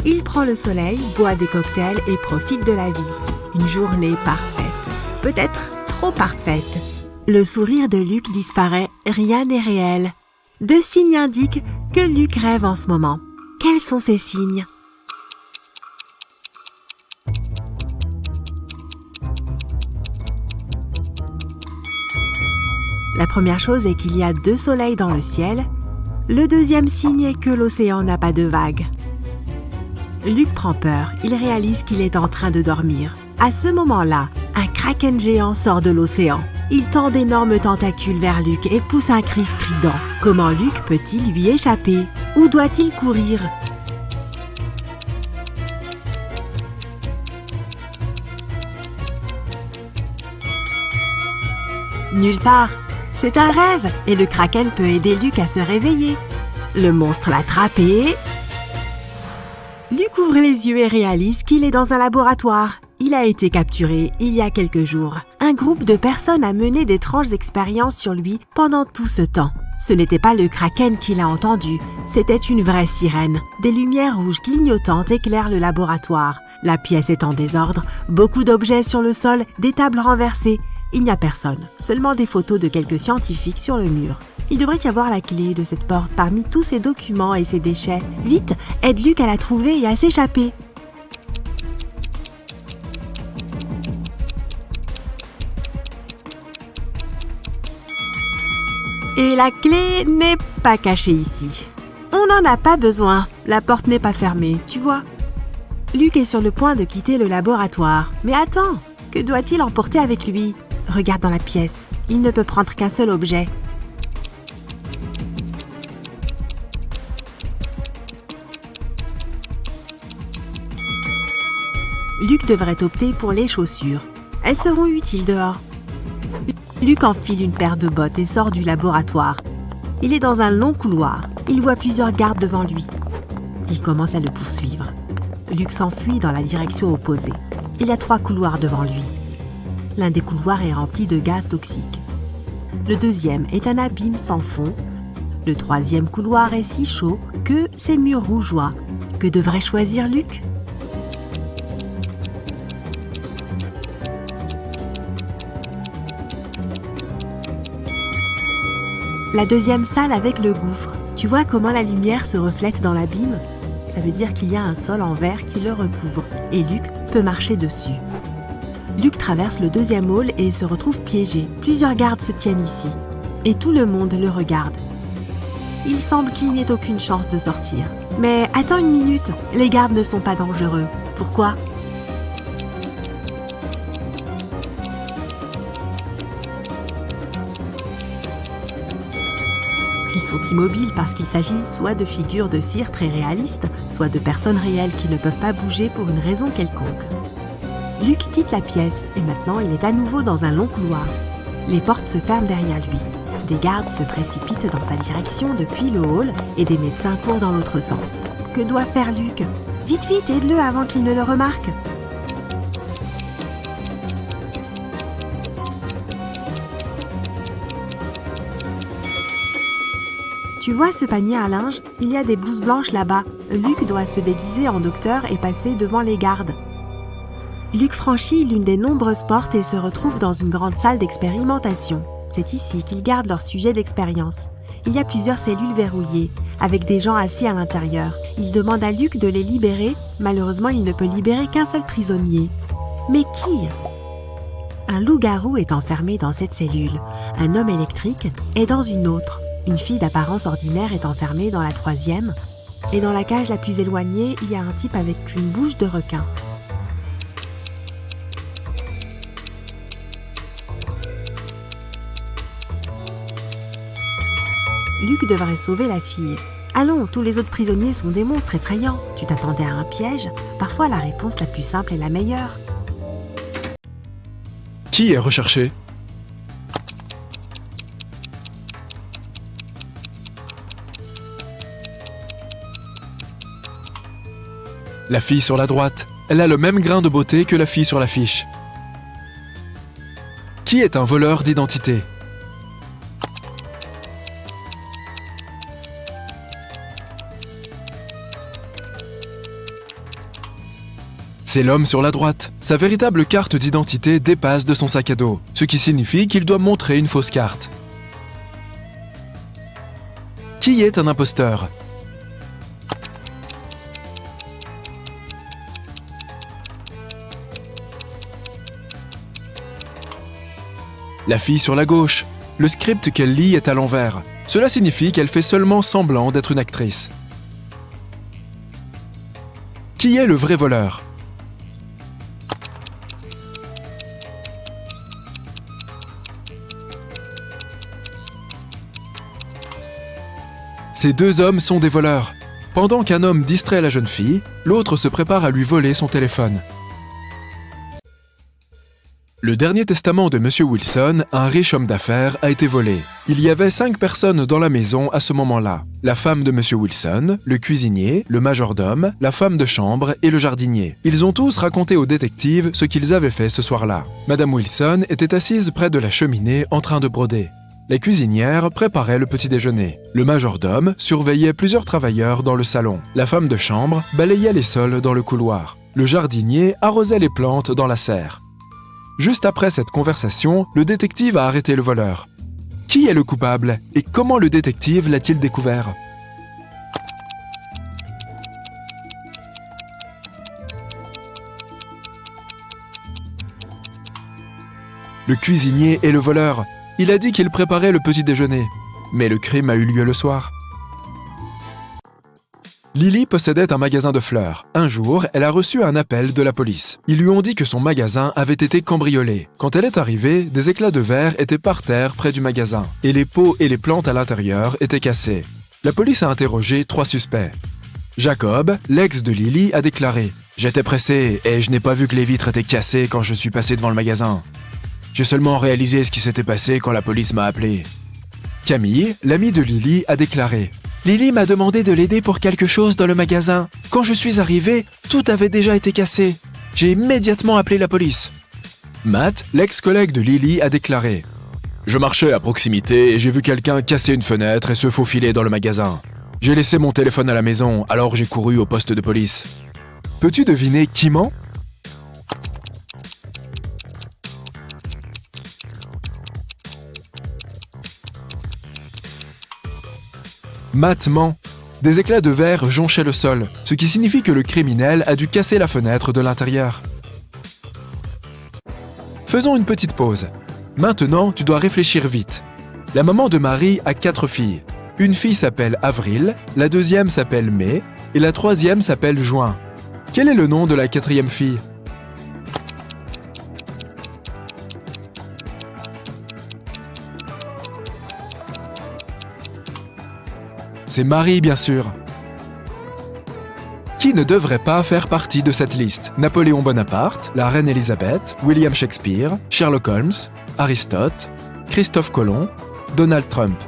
Il prend le soleil, boit des cocktails et profite de la vie. Une journée parfaite. Peut-être trop parfaite. Le sourire de Luc disparaît, rien n'est réel. 2 signes indiquent que Luc rêve en ce moment. Quels sont ces signes ? La première chose est qu'il y a 2 soleils dans le ciel. Le deuxième signe est que l'océan n'a pas de vagues. Luc prend peur, il réalise qu'il est en train de dormir. À ce moment-là, un kraken géant sort de l'océan. Il tend d'énormes tentacules vers Luc et pousse un cri strident. Comment Luc peut-il lui échapper ? Où doit-il courir ? Nulle part. C'est un rêve et le kraken peut aider Luc à se réveiller. Le monstre l'attrape et... Luc ouvre les yeux et réalise qu'il est dans un laboratoire. Il a été capturé il y a quelques jours. Un groupe de personnes a mené d'étranges expériences sur lui pendant tout ce temps. Ce n'était pas le kraken qui l'a entendu, c'était une vraie sirène. Des lumières rouges clignotantes éclairent le laboratoire. La pièce est en désordre, beaucoup d'objets sur le sol, des tables renversées. Il n'y a personne, seulement des photos de quelques scientifiques sur le mur. Il devrait y avoir la clé de cette porte parmi tous ces documents et ces déchets. Vite, aide Luc à la trouver et à s'échapper. Et la clé n'est pas cachée ici. On n'en a pas besoin, la porte n'est pas fermée, tu vois. Luc est sur le point de quitter le laboratoire. Mais attends, que doit-il emporter avec lui ? Regarde dans la pièce, il ne peut prendre qu'un seul objet. Luc devrait opter pour les chaussures. Elles seront utiles dehors. Luc enfile une paire de bottes et sort du laboratoire. Il est dans un long couloir. Il voit plusieurs gardes devant lui. Il commence à le poursuivre. Luc s'enfuit dans la direction opposée. Il y a 3 couloirs devant lui. L'un des couloirs est rempli de gaz toxiques. Le deuxième est un abîme sans fond. Le troisième couloir est si chaud que ses murs rougeoient. Que devrait choisir Luc ? La deuxième salle avec le gouffre. Tu vois comment la lumière se reflète dans l'abîme ? Ça veut dire qu'il y a un sol en verre qui le recouvre et Luc peut marcher dessus. Luc traverse le deuxième hall et se retrouve piégé. Plusieurs gardes se tiennent ici et tout le monde le regarde. Il semble qu'il n'y ait aucune chance de sortir. Mais attends une minute, les gardes ne sont pas dangereux. Pourquoi ? Ils sont immobiles parce qu'il s'agit soit de figures de cire très réalistes, soit de personnes réelles qui ne peuvent pas bouger pour une raison quelconque. Luc quitte la pièce et maintenant il est à nouveau dans un long couloir. Les portes se ferment derrière lui. Des gardes se précipitent dans sa direction depuis le hall et des médecins courent dans l'autre sens. Que doit faire Luc ? Vite, vite, aide-le avant qu'il ne le remarque. Tu vois ce panier à linge ? Il y a des blouses blanches là-bas. Luc doit se déguiser en docteur et passer devant les gardes. Luc franchit l'une des nombreuses portes et se retrouve dans une grande salle d'expérimentation. C'est ici qu'ils gardent leur sujet d'expérience. Il y a plusieurs cellules verrouillées, avec des gens assis à l'intérieur. Il demande à Luc de les libérer. Malheureusement, il ne peut libérer qu'un seul prisonnier. Mais qui ? Un loup-garou est enfermé dans cette cellule. Un homme électrique est dans une autre. Une fille d'apparence ordinaire est enfermée dans la 3e. Et dans la cage la plus éloignée, il y a un type avec une bouche de requin. Luc devrait sauver la fille. Allons, tous les autres prisonniers sont des monstres effrayants. Tu t'attendais à un piège ? Parfois, la réponse la plus simple est la meilleure. Qui est recherché ? La fille sur la droite. Elle a le même grain de beauté que la fille sur l'affiche. Qui est un voleur d'identité ? C'est l'homme sur la droite. Sa véritable carte d'identité dépasse de son sac à dos, ce qui signifie qu'il doit montrer une fausse carte. Qui est un imposteur? La fille sur la gauche. Le script qu'elle lit est à l'envers. Cela signifie qu'elle fait seulement semblant d'être une actrice. Qui est le vrai voleur? Ces deux hommes sont des voleurs. Pendant qu'un homme distrait la jeune fille, l'autre se prépare à lui voler son téléphone. Le dernier testament de M. Wilson, un riche homme d'affaires, a été volé. Il y avait 5 personnes dans la maison à ce moment-là. La femme de M. Wilson, le cuisinier, le majordome, la femme de chambre et le jardinier. Ils ont tous raconté au détective ce qu'ils avaient fait ce soir-là. Madame Wilson était assise près de la cheminée en train de broder. La cuisinière préparait le petit déjeuner. Le majordome surveillait plusieurs travailleurs dans le salon. La femme de chambre balayait les sols dans le couloir. Le jardinier arrosait les plantes dans la serre. Juste après cette conversation, le détective a arrêté le voleur. Qui est le coupable et comment le détective l'a-t-il découvert? Le cuisinier est le voleur. Il a dit qu'il préparait le petit déjeuner. Mais le crime a eu lieu le soir. Lily possédait un magasin de fleurs. Un jour, elle a reçu un appel de la police. Ils lui ont dit que son magasin avait été cambriolé. Quand elle est arrivée, des éclats de verre étaient par terre près du magasin, et les pots et les plantes à l'intérieur étaient cassés. La police a interrogé 3 suspects. Jacob, l'ex de Lily, a déclaré « J'étais pressé et je n'ai pas vu que les vitres étaient cassées quand je suis passé devant le magasin. J'ai seulement réalisé ce qui s'était passé quand la police m'a appelé. » Camille, l'amie de Lily, a déclaré « Lily m'a demandé de l'aider pour quelque chose dans le magasin. Quand je suis arrivée, tout avait déjà été cassé. J'ai immédiatement appelé la police. » Matt, l'ex-collègue de Lily, a déclaré « Je marchais à proximité et j'ai vu quelqu'un casser une fenêtre et se faufiler dans le magasin. J'ai laissé mon téléphone à la maison, alors j'ai couru au poste de police. » Peux-tu deviner qui ment? Matt ment. Des éclats de verre jonchaient le sol, ce qui signifie que le criminel a dû casser la fenêtre de l'intérieur. Faisons une petite pause. Maintenant, tu dois réfléchir vite. La maman de Marie a 4 filles. Une fille s'appelle Avril, la deuxième s'appelle Mai, et la troisième s'appelle Juin. Quel est le nom de la 4e fille? C'est Marie, bien sûr. Qui ne devrait pas faire partie de cette liste? Napoléon Bonaparte, la reine Élisabeth, William Shakespeare, Sherlock Holmes, Aristote, Christophe Colomb, Donald Trump.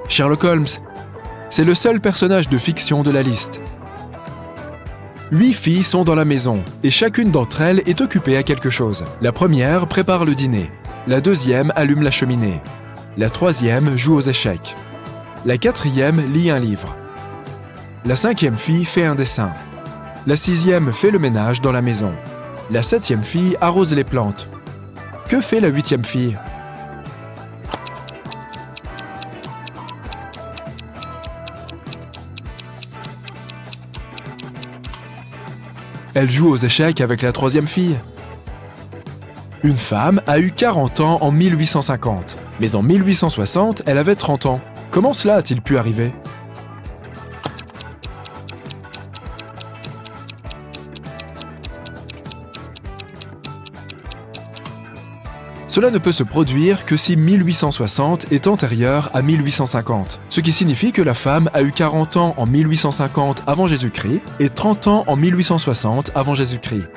Sherlock Holmes, c'est le seul personnage de fiction de la liste. 8 filles sont dans la maison, et chacune d'entre elles est occupée à quelque chose. La première prépare le dîner. La deuxième allume la cheminée. La troisième joue aux échecs. La 4e lit un livre. La 5e fille fait un dessin. La 6e fait le ménage dans la maison. La 7e fille arrose les plantes. Que fait la 8e fille? Elle joue aux échecs avec la 3e fille. Une femme a eu 40 ans en 1850, mais en 1860, elle avait 30 ans. Comment cela a-t-il pu arriver? Cela ne peut se produire que si 1860 est antérieur à 1850, ce qui signifie que la femme a eu 40 ans en 1850 avant Jésus-Christ et 30 ans en 1860 avant Jésus-Christ.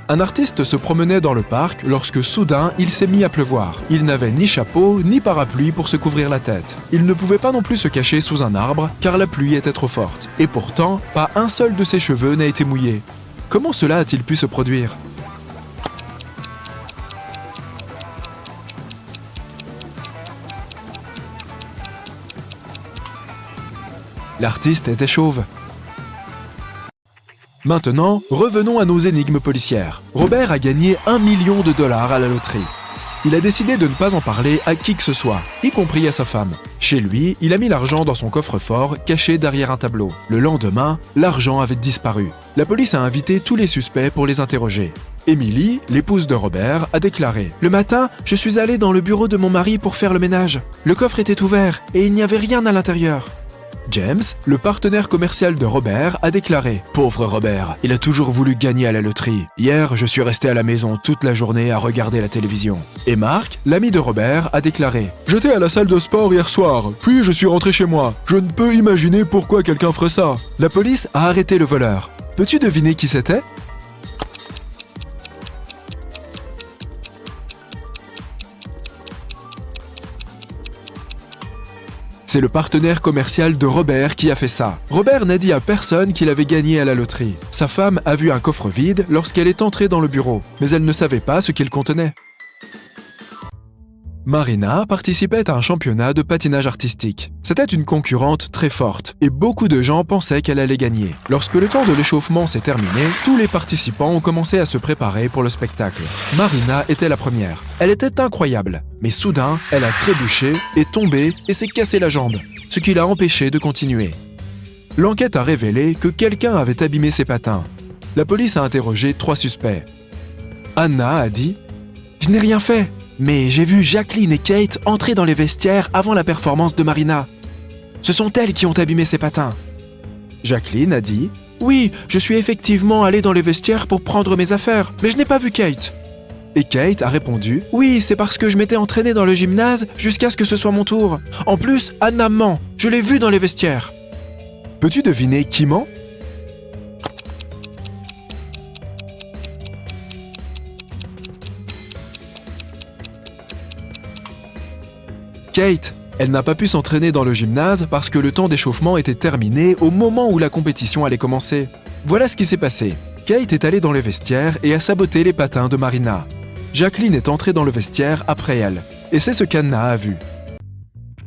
Un artiste se promenait dans le parc lorsque soudain il s'est mis à pleuvoir. Il n'avait ni chapeau ni parapluie pour se couvrir la tête. Il ne pouvait pas non plus se cacher sous un arbre car la pluie était trop forte. Et pourtant, pas un seul de ses cheveux n'a été mouillé. Comment cela a-t-il pu se produire ? L'artiste était chauve. Maintenant, revenons à nos énigmes policières. Robert a gagné 1 million de dollars à la loterie. Il a décidé de ne pas en parler à qui que ce soit, y compris à sa femme. Chez lui, il a mis l'argent dans son coffre-fort, caché derrière un tableau. Le lendemain, l'argent avait disparu. La police a invité tous les suspects pour les interroger. Émilie, l'épouse de Robert, a déclaré « Le matin, je suis allée dans le bureau de mon mari pour faire le ménage. Le coffre était ouvert et il n'y avait rien à l'intérieur. » James, le partenaire commercial de Robert, a déclaré « Pauvre Robert, il a toujours voulu gagner à la loterie. Hier, je suis resté à la maison toute la journée à regarder la télévision. » Et Mark, l'ami de Robert, a déclaré « J'étais à la salle de sport hier soir, puis je suis rentré chez moi. Je ne peux imaginer pourquoi quelqu'un ferait ça. » La police a arrêté le voleur. Peux-tu deviner qui c'était ? C'est le partenaire commercial de Robert qui a fait ça. Robert n'a dit à personne qu'il avait gagné à la loterie. Sa femme a vu un coffre vide lorsqu'elle est entrée dans le bureau, mais elle ne savait pas ce qu'il contenait. Marina participait à un championnat de patinage artistique. C'était une concurrente très forte et beaucoup de gens pensaient qu'elle allait gagner. Lorsque le temps de l'échauffement s'est terminé, tous les participants ont commencé à se préparer pour le spectacle. Marina était la première. Elle était incroyable, mais soudain, elle a trébuché, est tombée et s'est cassé la jambe, ce qui l'a empêchée de continuer. L'enquête a révélé que quelqu'un avait abîmé ses patins. La police a interrogé 3 suspects. Anna a dit « Je n'ai rien fait. Mais j'ai vu Jacqueline et Kate entrer dans les vestiaires avant la performance de Marina. Ce sont elles qui ont abîmé ses patins. » Jacqueline a dit « Oui, je suis effectivement allée dans les vestiaires pour prendre mes affaires, mais je n'ai pas vu Kate. » Et Kate a répondu « Oui, c'est parce que je m'étais entraînée dans le gymnase jusqu'à ce que ce soit mon tour. En plus, Anna ment, je l'ai vue dans les vestiaires. » Peux-tu deviner qui ment ? Kate, elle n'a pas pu s'entraîner dans le gymnase parce que le temps d'échauffement était terminé au moment où la compétition allait commencer. Voilà ce qui s'est passé. Kate est allée dans les vestiaires et a saboté les patins de Marina. Jacqueline est entrée dans le vestiaire après elle. Et c'est ce qu'Anna a vu.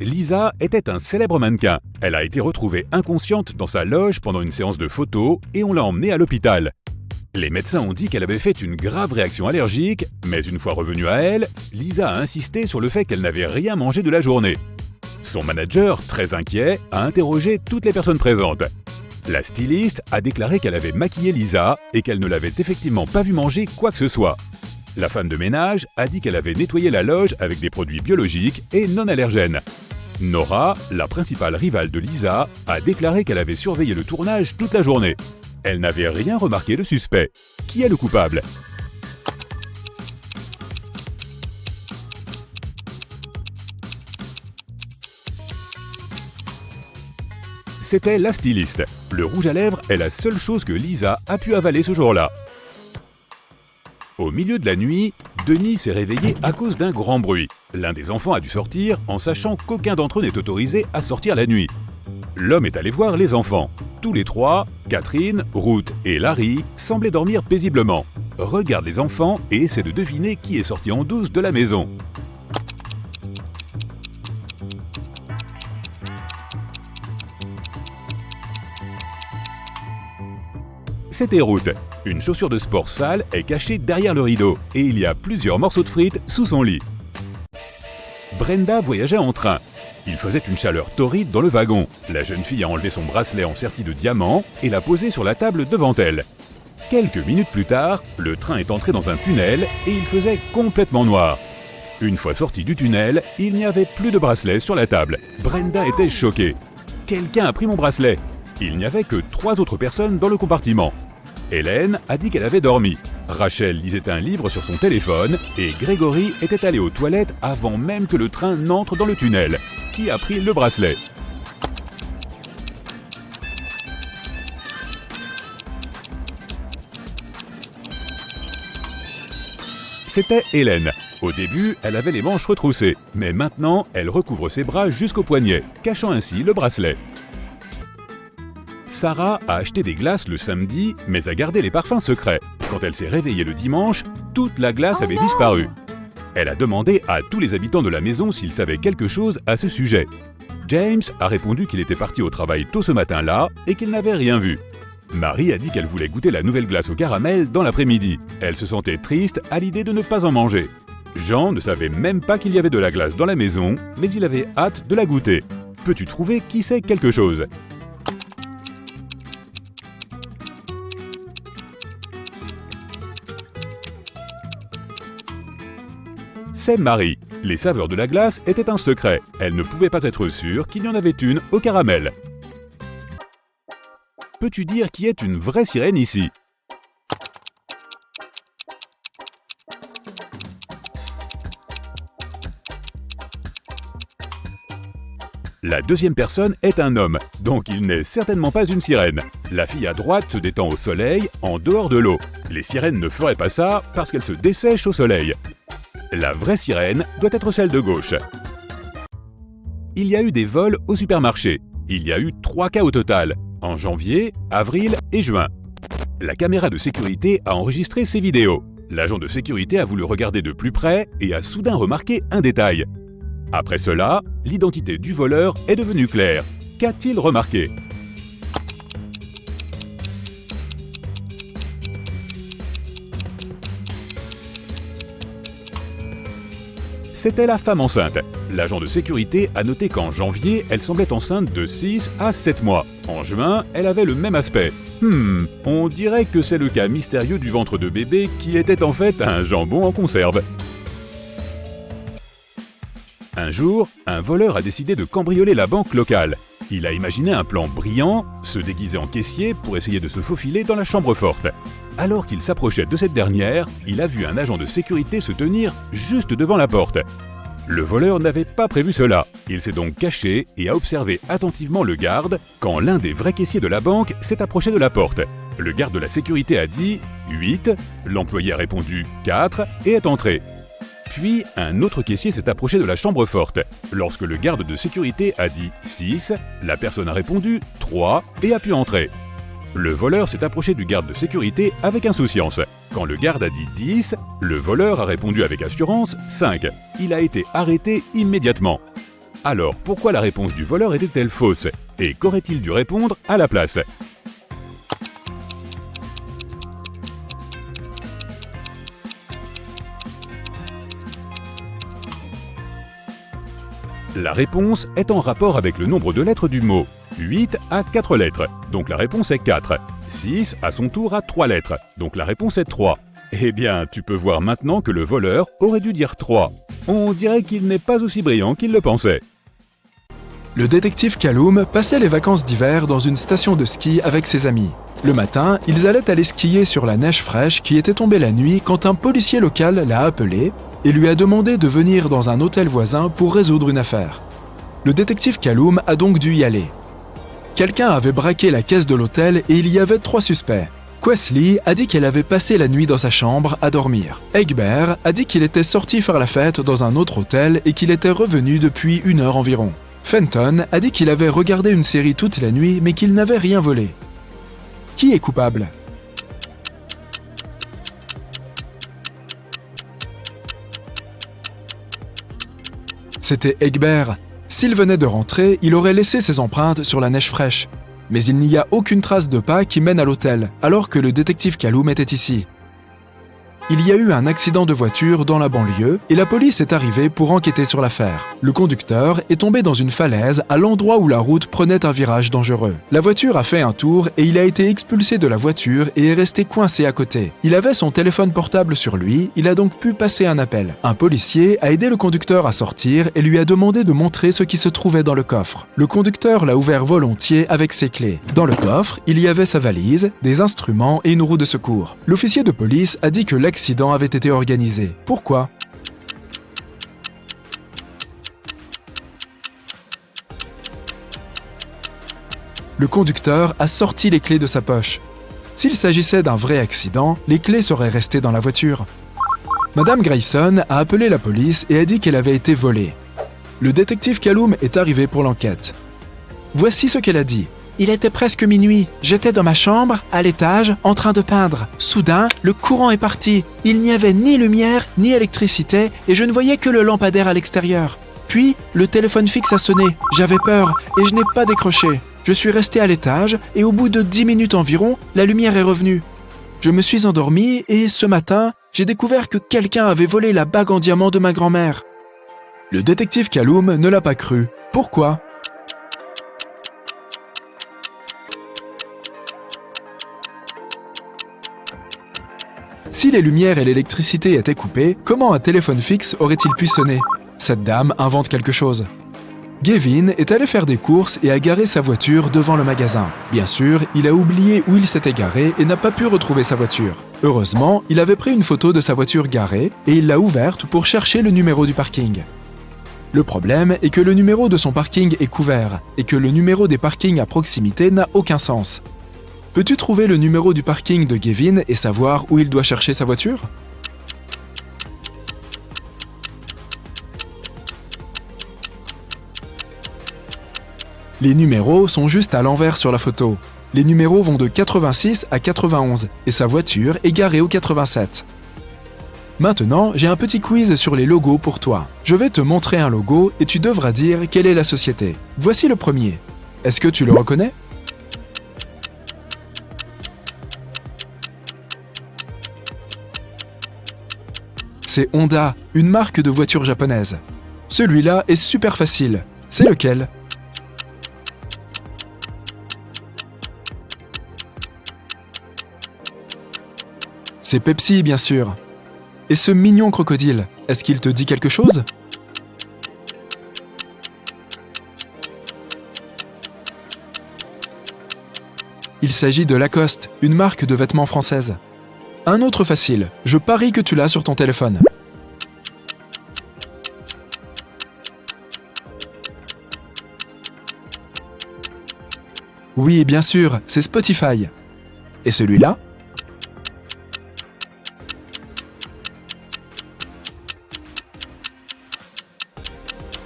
Lisa était un célèbre mannequin. Elle a été retrouvée inconsciente dans sa loge pendant une séance de photos et on l'a emmenée à l'hôpital. Les médecins ont dit qu'elle avait fait une grave réaction allergique, mais une fois revenue à elle, Lisa a insisté sur le fait qu'elle n'avait rien mangé de la journée. Son manager, très inquiet, a interrogé toutes les personnes présentes. La styliste a déclaré qu'elle avait maquillé Lisa et qu'elle ne l'avait effectivement pas vue manger quoi que ce soit. La femme de ménage a dit qu'elle avait nettoyé la loge avec des produits biologiques et non allergènes. Nora, la principale rivale de Lisa, a déclaré qu'elle avait surveillé le tournage toute la journée. Elle n'avait rien remarqué de suspect. Qui est le coupable ? C'était la styliste. Le rouge à lèvres est la seule chose que Lisa a pu avaler ce jour-là. Au milieu de la nuit, Denis s'est réveillé à cause d'un grand bruit. L'un des enfants a dû sortir en sachant qu'aucun d'entre eux n'est autorisé à sortir la nuit. L'homme est allé voir les enfants. Tous les 3, Catherine, Ruth et Larry, semblaient dormir paisiblement. Regarde les enfants et essaie de deviner qui est sorti en douce de la maison. C'était Ruth. Une chaussure de sport sale est cachée derrière le rideau et il y a plusieurs morceaux de frites sous son lit. Brenda voyageait en train. Il faisait une chaleur torride dans le wagon. La jeune fille a enlevé son bracelet en serti de diamant et l'a posé sur la table devant elle. Quelques minutes plus tard, le train est entré dans un tunnel et il faisait complètement noir. Une fois sorti du tunnel, il n'y avait plus de bracelet sur la table. Brenda était choquée. « Quelqu'un a pris mon bracelet !» Il n'y avait que 3 autres personnes dans le compartiment. Hélène a dit qu'elle avait dormi. Rachel lisait un livre sur son téléphone et Grégory était allé aux toilettes avant même que le train n'entre dans le tunnel. Qui a pris le bracelet ? C'était Hélène. Au début, elle avait les manches retroussées, mais maintenant, elle recouvre ses bras jusqu'aux poignets, cachant ainsi le bracelet. Sarah a acheté des glaces le samedi, mais a gardé les parfums secrets. Quand elle s'est réveillée le dimanche, toute la glace avait disparu. Elle a demandé à tous les habitants de la maison s'ils savaient quelque chose à ce sujet. James a répondu qu'il était parti au travail tôt ce matin-là et qu'il n'avait rien vu. Marie a dit qu'elle voulait goûter la nouvelle glace au caramel dans l'après-midi. Elle se sentait triste à l'idée de ne pas en manger. Jean ne savait même pas qu'il y avait de la glace dans la maison, mais il avait hâte de la goûter. Peux-tu trouver qui sait quelque chose ? C'est Marie. Les saveurs de la glace étaient un secret. Elle ne pouvait pas être sûre qu'il y en avait une au caramel. Peux-tu dire qui est une vraie sirène ici ? La deuxième personne est un homme, donc il n'est certainement pas une sirène. La fille à droite se détend au soleil, en dehors de l'eau. Les sirènes ne feraient pas ça parce qu'elles se dessèchent au soleil. La vraie sirène doit être celle de gauche. Il y a eu des vols au supermarché. Il y a eu 3 cas au total, en janvier, avril et juin. La caméra de sécurité a enregistré ces vidéos. L'agent de sécurité a voulu regarder de plus près et a soudain remarqué un détail. Après cela, l'identité du voleur est devenue claire. Qu'a-t-il remarqué ? C'était la femme enceinte. L'agent de sécurité a noté qu'en janvier, elle semblait enceinte de 6 à 7 mois. En juin, elle avait le même aspect. On dirait que c'est le cas mystérieux du ventre de bébé qui était en fait un jambon en conserve. Un jour, un voleur a décidé de cambrioler la banque locale. Il a imaginé un plan brillant, se déguiser en caissier pour essayer de se faufiler dans la chambre forte. Alors qu'il s'approchait de cette dernière, il a vu un agent de sécurité se tenir juste devant la porte. Le voleur n'avait pas prévu cela. Il s'est donc caché et a observé attentivement le garde quand l'un des vrais caissiers de la banque s'est approché de la porte. Le garde de la sécurité a dit « 8 », l'employé a répondu « 4 » et est entré. Puis, un autre caissier s'est approché de la chambre forte. Lorsque le garde de sécurité a dit « 6 », la personne a répondu « 3 » et a pu entrer. Le voleur s'est approché du garde de sécurité avec insouciance. Quand le garde a dit 10, le voleur a répondu avec assurance 5. Il a été arrêté immédiatement. Alors, pourquoi la réponse du voleur était-elle fausse ? Et qu'aurait-il dû répondre à la place ? La réponse est en rapport avec le nombre de lettres du mot. 8 a 4 lettres, donc la réponse est 4. 6 à son tour a 3 lettres, donc la réponse est 3. Eh bien, tu peux voir maintenant que le voleur aurait dû dire 3. On dirait qu'il n'est pas aussi brillant qu'il le pensait. Le détective Callum passait les vacances d'hiver dans une station de ski avec ses amis. Le matin, ils allaient aller skier sur la neige fraîche qui était tombée la nuit quand un policier local l'a appelé et lui a demandé de venir dans un hôtel voisin pour résoudre une affaire. Le détective Callum a donc dû y aller. Quelqu'un avait braqué la caisse de l'hôtel et il y avait 3 suspects. Questley a dit qu'elle avait passé la nuit dans sa chambre à dormir. Egbert a dit qu'il était sorti faire la fête dans un autre hôtel et qu'il était revenu depuis 1 heure environ. Fenton a dit qu'il avait regardé une série toute la nuit mais qu'il n'avait rien volé. Qui est coupable ? C'était Egbert. S'il venait de rentrer, il aurait laissé ses empreintes sur la neige fraîche. Mais il n'y a aucune trace de pas qui mène à l'hôtel, alors que le détective Callum était ici. Il y a eu un accident de voiture dans la banlieue et la police est arrivée pour enquêter sur l'affaire. Le conducteur est tombé dans une falaise à l'endroit où la route prenait un virage dangereux. La voiture a fait un tour et il a été expulsé de la voiture et est resté coincé à côté. Il avait son téléphone portable sur lui, il a donc pu passer un appel. Un policier a aidé le conducteur à sortir et lui a demandé de montrer ce qui se trouvait dans le coffre. Le conducteur l'a ouvert volontiers avec ses clés. Dans le coffre, il y avait sa valise, des instruments et une roue de secours. L'officier de police a dit que l'accident avait été organisé. Pourquoi ? Le conducteur a sorti les clés de sa poche. S'il s'agissait d'un vrai accident, les clés seraient restées dans la voiture. Madame Grayson a appelé la police et a dit qu'elle avait été volée. Le détective Callum est arrivé pour l'enquête. Voici ce qu'elle a dit. Il était presque minuit. J'étais dans ma chambre, à l'étage, en train de peindre. Soudain, le courant est parti. Il n'y avait ni lumière, ni électricité, et je ne voyais que le lampadaire à l'extérieur. Puis, le téléphone fixe a sonné. J'avais peur et je n'ai pas décroché. Je suis resté à l'étage et au bout de 10 minutes environ, la lumière est revenue. Je me suis endormi et ce matin, j'ai découvert que quelqu'un avait volé la bague en diamant de ma grand-mère. Le détective Kaloum ne l'a pas cru. Pourquoi ? Si les lumières et l'électricité étaient coupées, comment un téléphone fixe aurait-il pu sonner ? Cette dame invente quelque chose. Gavin est allé faire des courses et a garé sa voiture devant le magasin. Bien sûr, il a oublié où il s'était garé et n'a pas pu retrouver sa voiture. Heureusement, il avait pris une photo de sa voiture garée et il l'a ouverte pour chercher le numéro du parking. Le problème est que le numéro de son parking est couvert et que le numéro des parkings à proximité n'a aucun sens. Peux-tu trouver le numéro du parking de Gavin et savoir où il doit chercher sa voiture ? Les numéros sont juste à l'envers sur la photo. Les numéros vont de 86 à 91 et sa voiture est garée au 87. Maintenant, j'ai un petit quiz sur les logos pour toi. Je vais te montrer un logo et tu devras dire quelle est la société. Voici le premier. Est-ce que tu le reconnais ? C'est Honda, une marque de voiture japonaise. Celui-là est super facile. C'est lequel ? C'est Pepsi, bien sûr. Et ce mignon crocodile, est-ce qu'il te dit quelque chose ? Il s'agit de Lacoste, une marque de vêtements française. Un autre facile, je parie que tu l'as sur ton téléphone. Oui, bien sûr, c'est Spotify. Et celui-là ?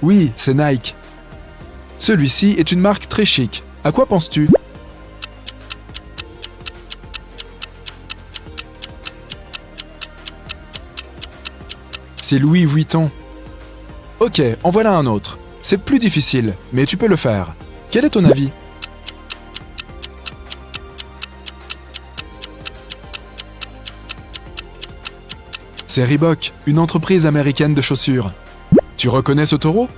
Oui, c'est Nike. Celui-ci est une marque très chic. À quoi penses-tu ? C'est Louis Vuitton. Ok, en voilà un autre. C'est plus difficile, mais tu peux le faire. Quel est ton avis ? C'est Reebok, une entreprise américaine de chaussures. Tu reconnais ce taureau ?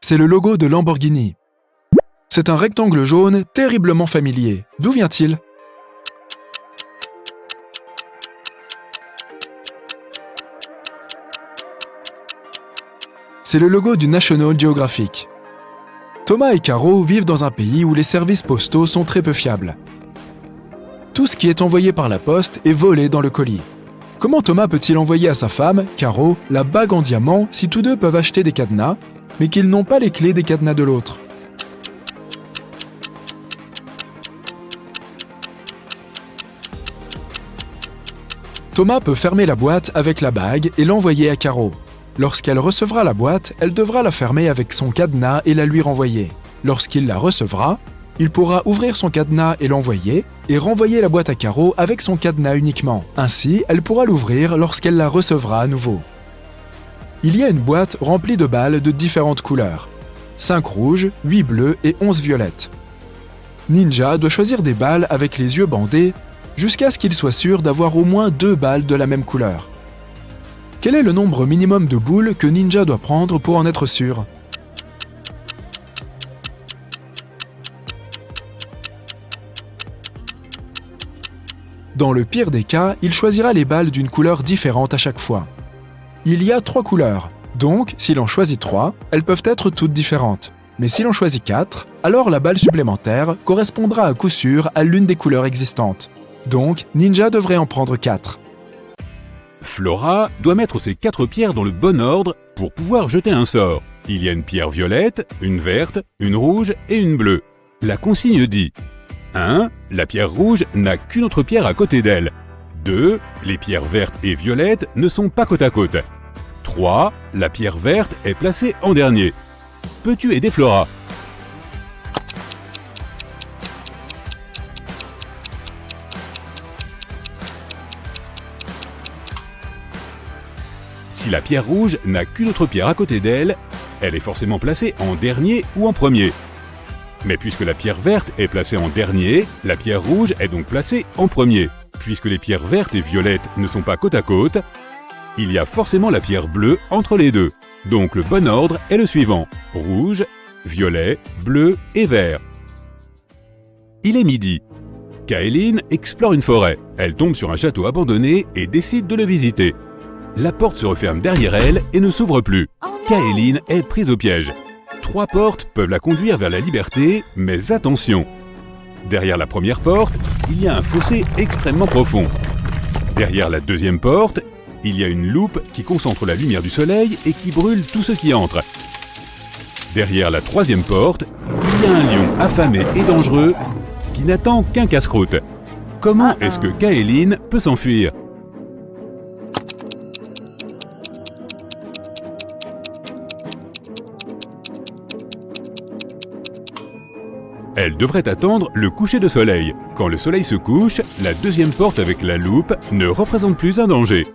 C'est le logo de Lamborghini. C'est un rectangle jaune terriblement familier. D'où vient-il ? C'est le logo du National Geographic. Thomas et Caro vivent dans un pays où les services postaux sont très peu fiables. Tout ce qui est envoyé par la poste est volé dans le colis. Comment Thomas peut-il envoyer à sa femme, Caro, la bague en diamant si tous deux peuvent acheter des cadenas, mais qu'ils n'ont pas les clés des cadenas de l'autre ? Thomas peut fermer la boîte avec la bague et l'envoyer à Caro. Lorsqu'elle recevra la boîte, elle devra la fermer avec son cadenas et la lui renvoyer. Lorsqu'il la recevra, il pourra ouvrir son cadenas et l'envoyer, et renvoyer la boîte à Caro avec son cadenas uniquement. Ainsi, elle pourra l'ouvrir lorsqu'elle la recevra à nouveau. Il y a une boîte remplie de balles de différentes couleurs. 5 rouges, 8 bleus et 11 violettes. Ninja doit choisir des balles avec les yeux bandés jusqu'à ce qu'il soit sûr d'avoir au moins 2 balles de la même couleur. Quel est le nombre minimum de boules que Ninja doit prendre pour en être sûr ? Dans le pire des cas, il choisira les balles d'une couleur différente à chaque fois. Il y a 3 couleurs, donc s'il en choisit 3, elles peuvent être toutes différentes. Mais s'il en choisit 4, alors la balle supplémentaire correspondra à coup sûr à l'une des couleurs existantes. Donc, Ninja devrait en prendre 4. Flora doit mettre ses 4 pierres dans le bon ordre pour pouvoir jeter un sort. Il y a une pierre violette, une verte, une rouge et une bleue. La consigne dit 1. La pierre rouge n'a qu'une autre pierre à côté d'elle. 2. Les pierres vertes et violettes ne sont pas côte à côte. 3. La pierre verte est placée en dernier. Peux-tu aider Flora ? Si la pierre rouge n'a qu'une autre pierre à côté d'elle, elle est forcément placée en dernier ou en premier. Mais puisque la pierre verte est placée en dernier, la pierre rouge est donc placée en premier. Puisque les pierres vertes et violettes ne sont pas côte à côte, il y a forcément la pierre bleue entre les deux. Donc le bon ordre est le suivant: rouge, violet, bleu et vert. Il est midi. Kaeline explore une forêt. Elle tombe sur un château abandonné et décide de le visiter. La porte se referme derrière elle et ne s'ouvre plus. Kaeline est prise au piège. 3 portes peuvent la conduire vers la liberté, mais attention! Derrière la première porte, il y a un fossé extrêmement profond. Derrière la deuxième porte, il y a une loupe qui concentre la lumière du soleil et qui brûle tout ce qui entre. Derrière la troisième porte, il y a un lion affamé et dangereux qui n'attend qu'un casse-croûte. Comment est-ce que Kaeline peut s'enfuir? Elle devrait attendre le coucher de soleil. Quand le soleil se couche, la deuxième porte avec la loupe ne représente plus un danger.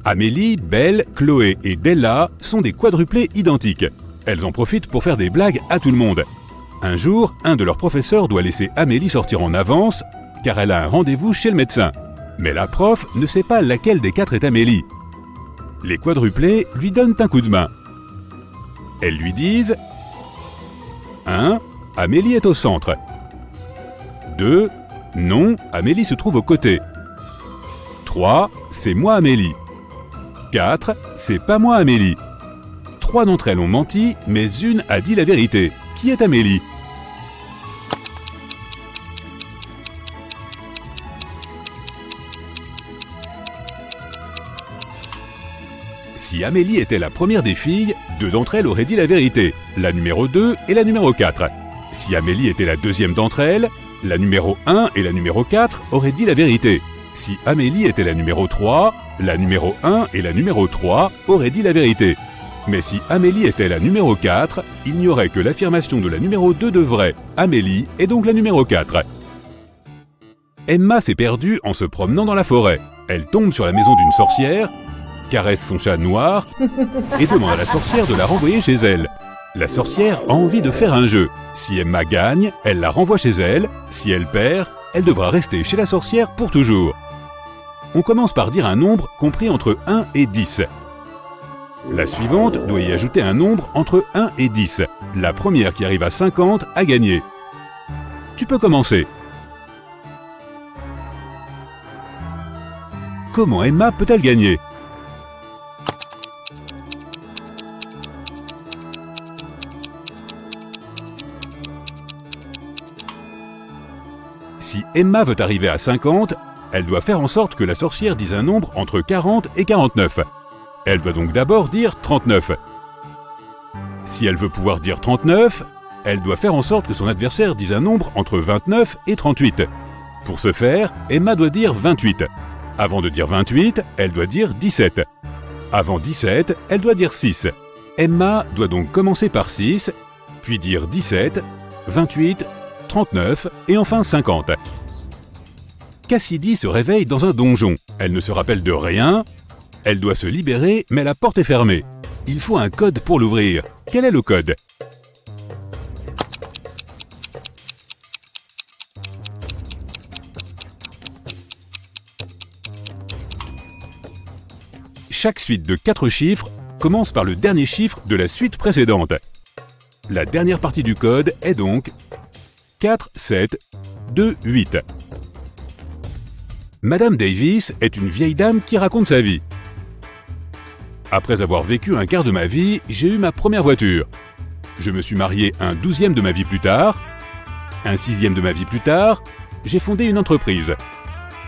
Amélie, Belle, Chloé et Della sont des quadruplés identiques. Elles en profitent pour faire des blagues à tout le monde. Un jour, un de leurs professeurs doit laisser Amélie sortir en avance car elle a un rendez-vous chez le médecin. Mais la prof ne sait pas laquelle des 4 est Amélie. Les quadruplés lui donnent un coup de main. Elles lui disent: 1. Amélie est au centre. 2. Non, Amélie se trouve aux côtés. 3. C'est moi Amélie. 4. C'est pas moi Amélie. 3 d'entre elles ont menti, mais une a dit la vérité. Qui est Amélie? Si Amélie était la première des filles, 2 d'entre elles auraient dit la vérité, la numéro 2 et la numéro 4. Si Amélie était la deuxième d'entre elles, la numéro 1 et la numéro 4 auraient dit la vérité. Si Amélie était la numéro 3, la numéro 1 et la numéro 3 auraient dit la vérité. Mais si Amélie était la numéro 4, il n'y aurait que l'affirmation de la numéro 2 de vrai. Amélie est donc la numéro 4. Emma s'est perdue en se promenant dans la forêt. Elle tombe sur la maison d'une sorcière, caresse son chat noir et demande à la sorcière de la renvoyer chez elle. La sorcière a envie de faire un jeu. Si Emma gagne, elle la renvoie chez elle. Si elle perd, elle devra rester chez la sorcière pour toujours. On commence par dire un nombre compris entre 1 et 10. La suivante doit y ajouter un nombre entre 1 et 10. La première qui arrive à 50 a gagné. Tu peux commencer. Comment Emma peut-elle gagner? Si Emma veut arriver à 50, elle doit faire en sorte que la sorcière dise un nombre entre 40 et 49. Elle doit donc d'abord dire 39. Si elle veut pouvoir dire 39, elle doit faire en sorte que son adversaire dise un nombre entre 29 et 38. Pour ce faire, Emma doit dire 28. Avant de dire 28, elle doit dire 17. Avant 17, elle doit dire 6. Emma doit donc commencer par 6, puis dire 17, 28, 39 et enfin 50. Cassidy se réveille dans un donjon. Elle ne se rappelle de rien. Elle doit se libérer, mais la porte est fermée. Il faut un code pour l'ouvrir. Quel est le code? Chaque suite de 4 chiffres commence par le dernier chiffre de la suite précédente. La dernière partie du code est donc 4, 7, 2, 8. Madame Davis est une vieille dame qui raconte sa vie. Après avoir vécu un quart de ma vie, j'ai eu ma première voiture. Je me suis marié un 12e de ma vie plus tard. Un 6e de ma vie plus tard, j'ai fondé une entreprise.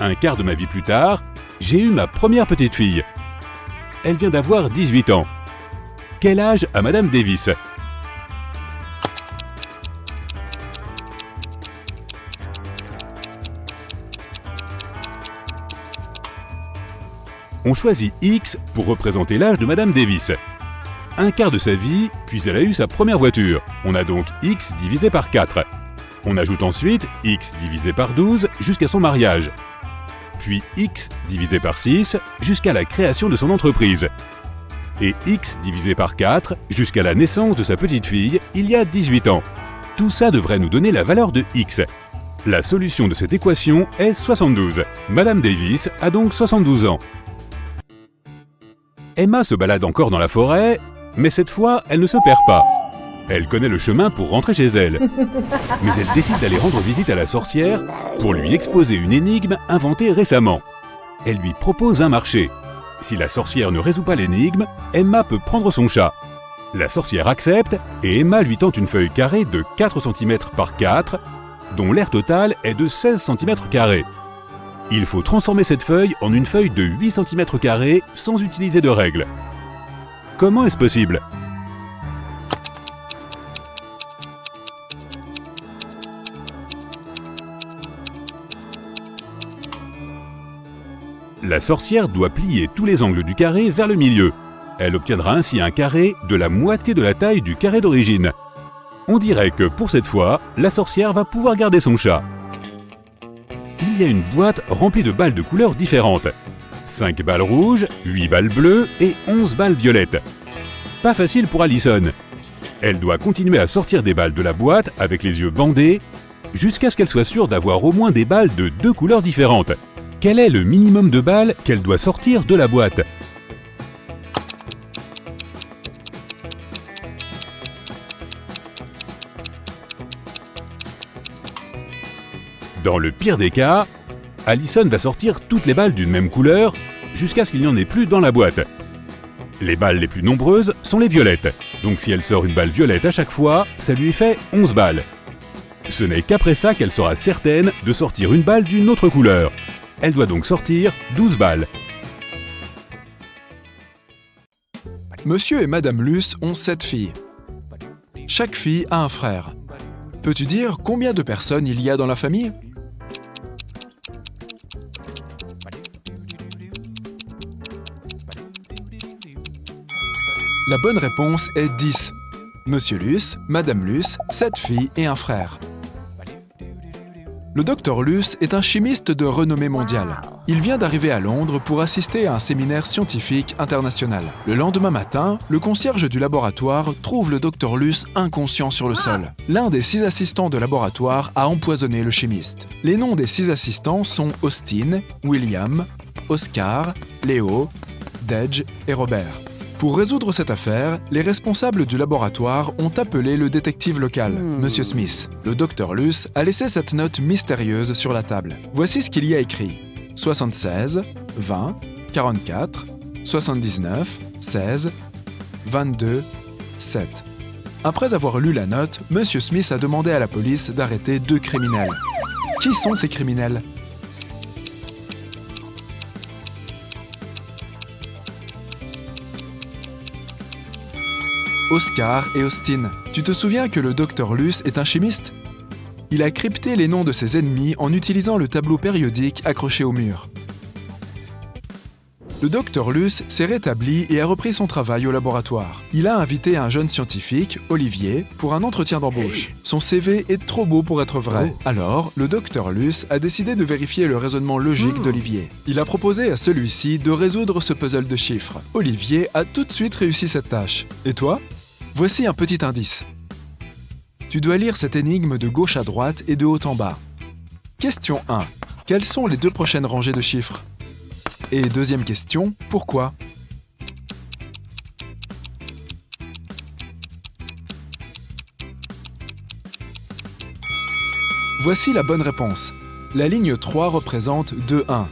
Un quart de ma vie plus tard, j'ai eu ma première petite fille. Elle vient d'avoir 18 ans. Quel âge a Madame Davis? On choisit X pour représenter l'âge de Madame Davis. Un quart de sa vie, puis elle a eu sa première voiture. On a donc X divisé par 4. On ajoute ensuite X divisé par 12 jusqu'à son mariage. puis x divisé par 6 jusqu'à la création de son entreprise. Et x divisé par 4 jusqu'à la naissance de sa petite fille il y a 18 ans. Tout ça devrait nous donner la valeur de x. La solution de cette équation est 72. Madame Davis a donc 72 ans. Emma se balade encore dans la forêt, mais cette fois, elle ne se perd pas. Elle connaît le chemin pour rentrer chez elle. Mais elle décide d'aller rendre visite à la sorcière pour lui exposer une énigme inventée récemment. Elle lui propose un marché. Si la sorcière ne résout pas l'énigme, Emma peut prendre son chat. La sorcière accepte et Emma lui tend une feuille carrée de 4 cm par 4, dont l'aire totale est de 16 cm². Il faut transformer cette feuille en une feuille de 8 cm² sans utiliser de règles. Comment est-ce possible ? La sorcière doit plier tous les angles du carré vers le milieu. Elle obtiendra ainsi un carré de la moitié de la taille du carré d'origine. On dirait que pour cette fois, la sorcière va pouvoir garder son chat. Il y a une boîte remplie de balles de couleurs différentes. 5 balles rouges, 8 balles bleues et 11 balles violettes. Pas facile pour Allison. Elle doit continuer à sortir des balles de la boîte avec les yeux bandés jusqu'à ce qu'elle soit sûre d'avoir au moins des balles de 2 couleurs différentes. Quel est le minimum de balles qu'elle doit sortir de la boîte ? Dans le pire des cas, Allison va sortir toutes les balles d'une même couleur jusqu'à ce qu'il n'y en ait plus dans la boîte. Les balles les plus nombreuses sont les violettes, donc si elle sort une balle violette à chaque fois, ça lui fait 11 balles. Ce n'est qu'après ça qu'elle sera certaine de sortir une balle d'une autre couleur. Elle doit donc sortir 12 balles. Monsieur et Madame Luce ont 7 filles. Chaque fille a un frère. Peux-tu dire combien de personnes il y a dans la famille ? La bonne réponse est 10. Monsieur Luce, Madame Luce, 7 filles et un frère. Le docteur Luce est un chimiste de renommée mondiale. Il vient d'arriver à Londres pour assister à un séminaire scientifique international. Le lendemain matin, le concierge du laboratoire trouve le docteur Luce inconscient sur le sol. L'un des 6 assistants de laboratoire a empoisonné le chimiste. Les noms des 6 assistants sont Austin, William, Oscar, Léo, Dedge et Robert. Pour résoudre cette affaire, les responsables du laboratoire ont appelé le détective local, Monsieur Smith. Le docteur Luce a laissé cette note mystérieuse sur la table. Voici ce qu'il y a écrit. 76, 20, 44, 79, 16, 22, 7. Après avoir lu la note, Monsieur Smith a demandé à la police d'arrêter 2 criminels. Qui sont ces criminels ? Oscar et Austin. Tu te souviens que le docteur Luce est un chimiste ? Il a crypté les noms de ses ennemis en utilisant le tableau périodique accroché au mur. Le docteur Luce s'est rétabli et a repris son travail au laboratoire. Il a invité un jeune scientifique, Olivier, pour un entretien d'embauche. Son CV est trop beau pour être vrai. Alors, le docteur Luce a décidé de vérifier le raisonnement logique d'Olivier. Il a proposé à celui-ci de résoudre ce puzzle de chiffres. Olivier a tout de suite réussi cette tâche. Et toi ? Voici un petit indice. Tu dois lire cette énigme de gauche à droite et de haut en bas. Question 1. Quelles sont les 2 prochaines rangées de chiffres ? Et deuxième question, pourquoi ? Voici la bonne réponse. La ligne 3 représente 2, 1.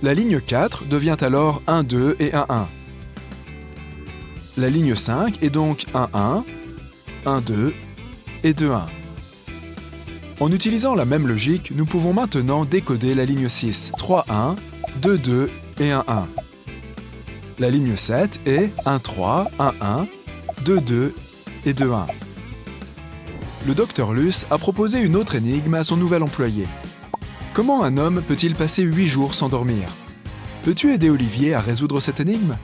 La ligne 4 devient alors 1, 2 et 1, 1. La ligne 5 est donc 1, 1, 1, 2 et 2, 1. En utilisant la même logique, nous pouvons maintenant décoder la ligne 6, 3, 1, 2, 2 et 1, 1. La ligne 7 est 1, 3, 1, 1, 2, 2 et 2, 1. Le docteur Luce a proposé une autre énigme à son nouvel employé. Comment un homme peut-il passer 8 jours sans dormir ? Peux-tu aider Olivier à résoudre cette énigme ?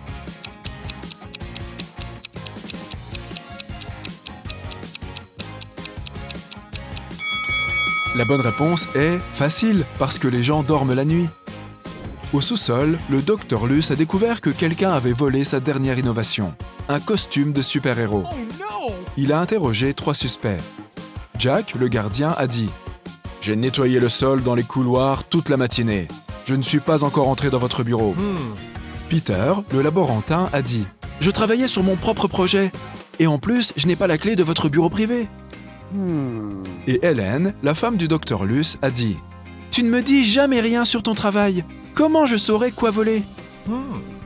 La bonne réponse est facile, parce que les gens dorment la nuit. Au sous-sol, le Dr Luce a découvert que quelqu'un avait volé sa dernière innovation, un costume de super-héros. Il a interrogé 3 suspects. Jack, le gardien, a dit « J'ai nettoyé le sol dans les couloirs toute la matinée. Je ne suis pas encore entré dans votre bureau. » Peter, le laborantin, a dit « Je travaillais sur mon propre projet. Et en plus, je n'ai pas la clé de votre bureau privé. » Et Hélène, la femme du Dr Luce, a dit « Tu ne me dis jamais rien sur ton travail. Comment je saurais quoi voler ?»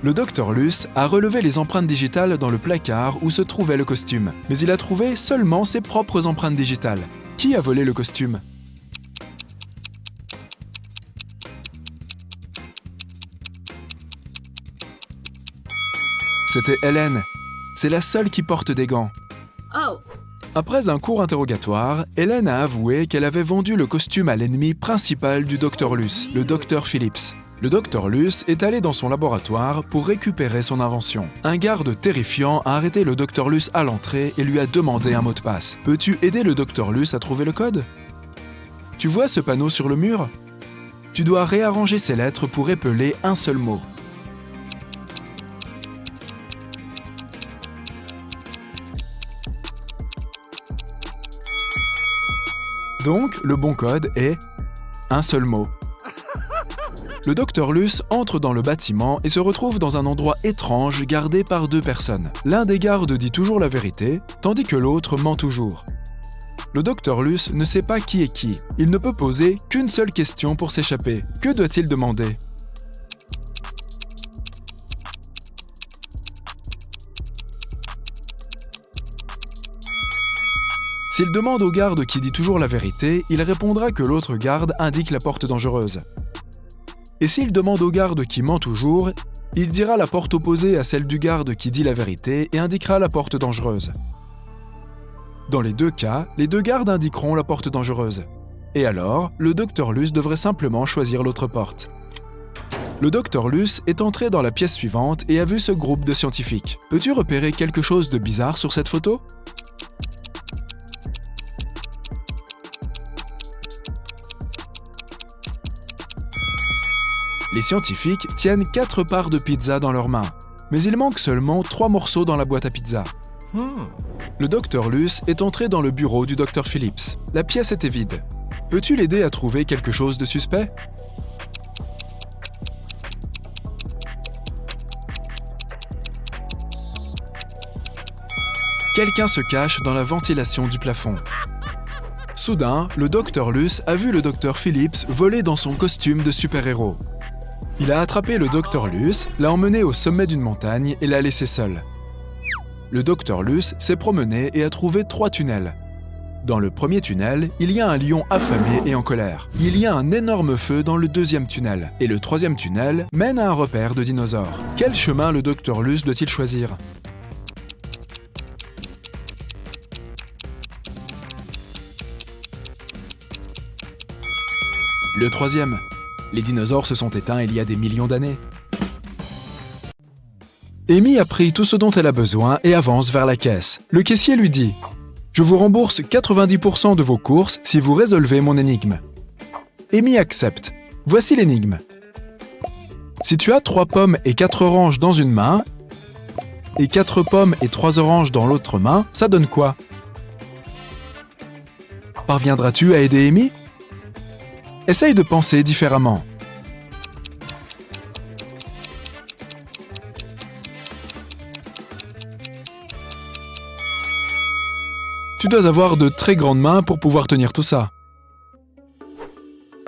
Le Dr Luce a relevé les empreintes digitales dans le placard où se trouvait le costume. Mais il a trouvé seulement ses propres empreintes digitales. Qui a volé le costume ? C'était Hélène. C'est la seule qui porte des gants. Après un court interrogatoire, Hélène a avoué qu'elle avait vendu le costume à l'ennemi principal du Dr Luce, le Dr Phillips. Le Dr Luce est allé dans son laboratoire pour récupérer son invention. Un garde terrifiant a arrêté le Dr Luce à l'entrée et lui a demandé un mot de passe. Peux-tu aider le Dr Luce à trouver le code ? Tu vois ce panneau sur le mur ? Tu dois réarranger ces lettres pour épeler un seul mot. Donc, le bon code est un seul mot. Le Dr Luce entre dans le bâtiment et se retrouve dans un endroit étrange gardé par 2 personnes. L'un des gardes dit toujours la vérité, tandis que l'autre ment toujours. Le Dr Luce ne sait pas qui est qui. Il ne peut poser qu'une seule question pour s'échapper. Que doit-il demander ? S'il demande au garde qui dit toujours la vérité, il répondra que l'autre garde indique la porte dangereuse. Et s'il demande au garde qui ment toujours, il dira la porte opposée à celle du garde qui dit la vérité et indiquera la porte dangereuse. Dans les 2 cas, les 2 gardes indiqueront la porte dangereuse. Et alors, le Dr Luce devrait simplement choisir l'autre porte. Le Dr Luce est entré dans la pièce suivante et a vu ce groupe de scientifiques. Peux-tu repérer quelque chose de bizarre sur cette photo ? Les scientifiques tiennent 4 parts de pizza dans leurs mains, mais il manque seulement 3 morceaux dans la boîte à pizza. Le Dr Luce est entré dans le bureau du Dr Phillips. La pièce était vide. Peux-tu l'aider à trouver quelque chose de suspect ? Quelqu'un se cache dans la ventilation du plafond. Soudain, le Dr Luce a vu le Dr Phillips voler dans son costume de super-héros. Il a attrapé le Dr Luce, l'a emmené au sommet d'une montagne et l'a laissé seul. Le Dr Luce s'est promené et a trouvé 3 tunnels. Dans le premier tunnel, il y a un lion affamé et en colère. Il y a un énorme feu dans le 2e tunnel. Et le 3e tunnel mène à un repère de dinosaures. Quel chemin le Dr Luce doit-il choisir ? Le 3e. Les dinosaures se sont éteints il y a des millions d'années. Amy a pris tout ce dont elle a besoin et avance vers la caisse. Le caissier lui dit « Je vous rembourse 90% de vos courses si vous résolvez mon énigme. » Amy accepte. Voici l'énigme. Si tu as 3 pommes et 4 oranges dans une main, et 4 pommes et 3 oranges dans l'autre main, ça donne quoi ? Parviendras-tu à aider Amy ? Essaye de penser différemment. Tu dois avoir de très grandes mains pour pouvoir tenir tout ça.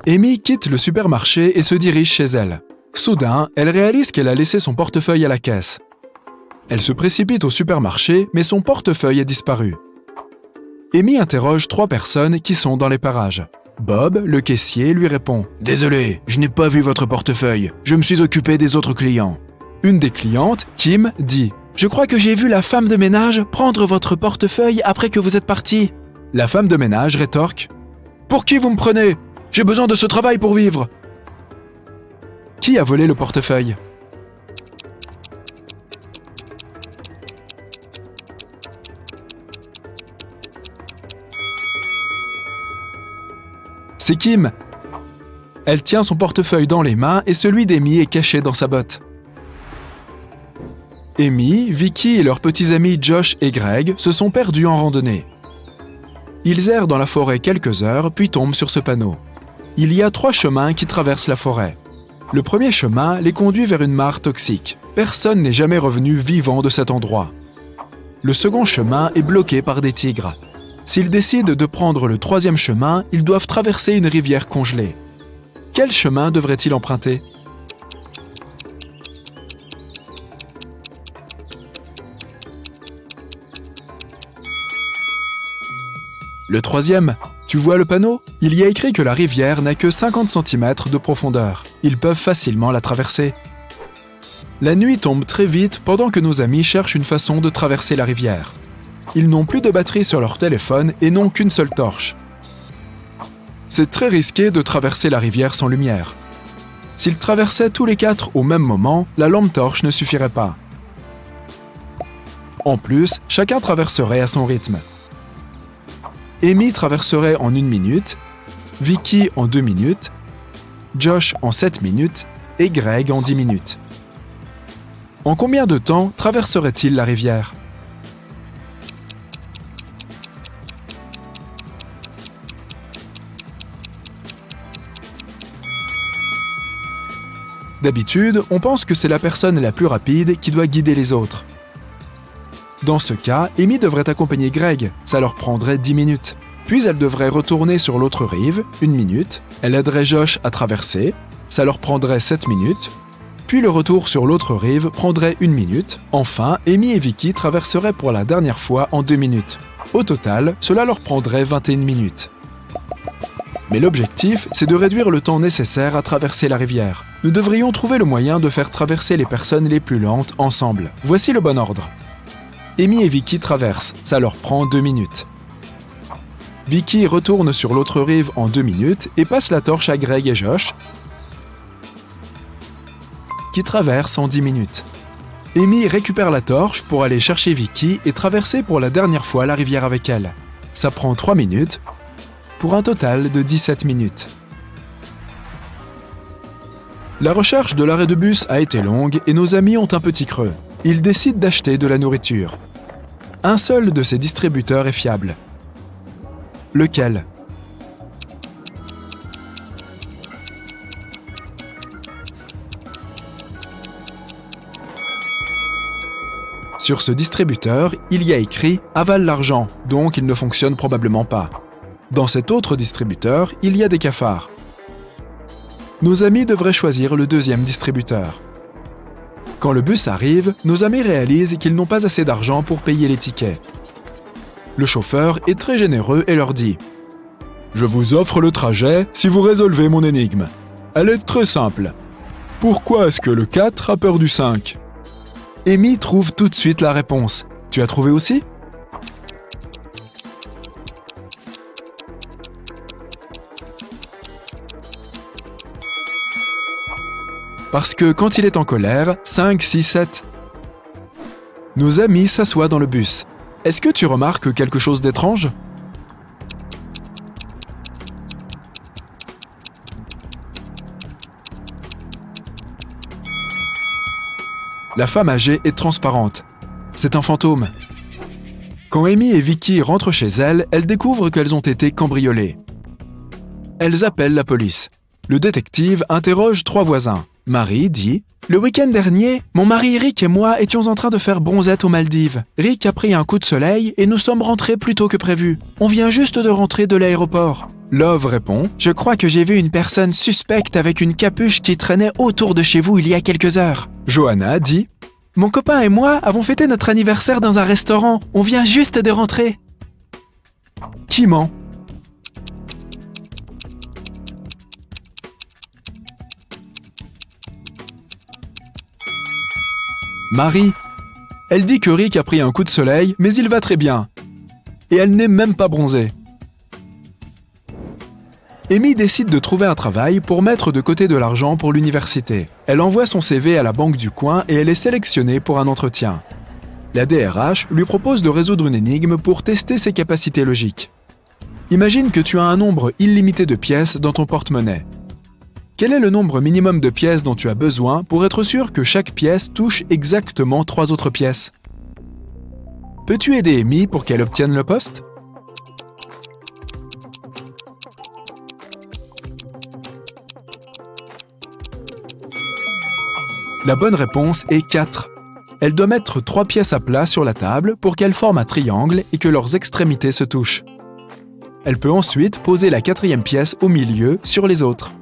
Amy quitte le supermarché et se dirige chez elle. Soudain, elle réalise qu'elle a laissé son portefeuille à la caisse. Elle se précipite au supermarché, mais son portefeuille a disparu. Amy interroge 3 personnes qui sont dans les parages. Bob, le caissier, lui répond « Désolé, je n'ai pas vu votre portefeuille. Je me suis occupé des autres clients. » Une des clientes, Kim, dit « Je crois que j'ai vu la femme de ménage prendre votre portefeuille après que vous êtes parti. » La femme de ménage rétorque « Pour qui vous me prenez ? J'ai besoin de ce travail pour vivre. » Qui a volé le portefeuille ? C'est Kim. Elle tient son portefeuille dans les mains et celui d'Amy est caché dans sa botte. Amy, Vicky et leurs petits amis Josh et Greg se sont perdus en randonnée. Ils errent dans la forêt quelques heures puis tombent sur ce panneau. Il y a 3 chemins qui traversent la forêt. Le premier chemin les conduit vers une mare toxique. Personne n'est jamais revenu vivant de cet endroit. Le second chemin est bloqué par des tigres. S'ils décident de prendre le 3e chemin, ils doivent traverser une rivière congelée. Quel chemin devraient-ils emprunter ? Le 3e, tu vois le panneau ? Il y a écrit que la rivière n'a que 50 cm de profondeur. Ils peuvent facilement la traverser. La nuit tombe très vite pendant que nos amis cherchent une façon de traverser la rivière. Ils n'ont plus de batterie sur leur téléphone et n'ont qu'une seule torche. C'est très risqué de traverser la rivière sans lumière. S'ils traversaient tous les 4 au même moment, la lampe torche ne suffirait pas. En plus, chacun traverserait à son rythme. Amy traverserait en 1 minute, Vicky en 2 minutes, Josh en 7 minutes et Greg en 10 minutes. En combien de temps traverserait-il la rivière ? D'habitude, on pense que c'est la personne la plus rapide qui doit guider les autres. Dans ce cas, Amy devrait accompagner Greg, ça leur prendrait 10 minutes. Puis elle devrait retourner sur l'autre rive, 1 minute. Elle aiderait Josh à traverser, ça leur prendrait 7 minutes. Puis le retour sur l'autre rive prendrait 1 minute. Enfin, Amy et Vicky traverseraient pour la dernière fois en 2 minutes. Au total, cela leur prendrait 21 minutes. Mais l'objectif, c'est de réduire le temps nécessaire à traverser la rivière. Nous devrions trouver le moyen de faire traverser les personnes les plus lentes ensemble. Voici le bon ordre. Amy et Vicky traversent, ça leur prend 2 minutes. Vicky retourne sur l'autre rive en 2 minutes et passe la torche à Greg et Josh, qui traversent en 10 minutes. Amy récupère la torche pour aller chercher Vicky et traverser pour la dernière fois la rivière avec elle. Ça prend 3 minutes, pour un total de 17 minutes. La recherche de l'arrêt de bus a été longue et nos amis ont un petit creux. Ils décident d'acheter de la nourriture. Un seul de ces distributeurs est fiable. Lequel ? Sur ce distributeur, il y a écrit « Avale l'argent », donc il ne fonctionne probablement pas. Dans cet autre distributeur, il y a des cafards. Nos amis devraient choisir le 2e distributeur. Quand le bus arrive, nos amis réalisent qu'ils n'ont pas assez d'argent pour payer les tickets. Le chauffeur est très généreux et leur dit « Je vous offre le trajet si vous résolvez mon énigme. Elle est très simple. Pourquoi est-ce que le 4 a peur du 5 ?» Amy trouve tout de suite la réponse. Tu as trouvé aussi ? Parce que quand il est en colère, 5, 6, 7. Nos amis s'assoient dans le bus. Est-ce que tu remarques quelque chose d'étrange ? La femme âgée est transparente. C'est un fantôme. Quand Amy et Vicky rentrent chez elles, elles découvrent qu'elles ont été cambriolées. Elles appellent la police. Le détective interroge 3 voisins. Marie dit « Le week-end dernier, mon mari Rick et moi étions en train de faire bronzette aux Maldives. Rick a pris un coup de soleil et nous sommes rentrés plus tôt que prévu. On vient juste de rentrer de l'aéroport. » Love répond « Je crois que j'ai vu une personne suspecte avec une capuche qui traînait autour de chez vous il y a quelques heures. » Johanna dit « Mon copain et moi avons fêté notre anniversaire dans un restaurant. On vient juste de rentrer. » Qui ment ? Marie. Elle dit que Rick a pris un coup de soleil, mais il va très bien. Et elle n'est même pas bronzée. Amy décide de trouver un travail pour mettre de côté de l'argent pour l'université. Elle envoie son CV à la banque du coin et elle est sélectionnée pour un entretien. La DRH lui propose de résoudre une énigme pour tester ses capacités logiques. Imagine que tu as un nombre illimité de pièces dans ton porte-monnaie. Quel est le nombre minimum de pièces dont tu as besoin pour être sûr que chaque pièce touche exactement 3 autres pièces? Peux-tu aider Amy pour qu'elle obtienne le poste? La bonne réponse est 4. Elle doit mettre 3 pièces à plat sur la table pour qu'elles forment un triangle et que leurs extrémités se touchent. Elle peut ensuite poser la 4e pièce au milieu sur les autres.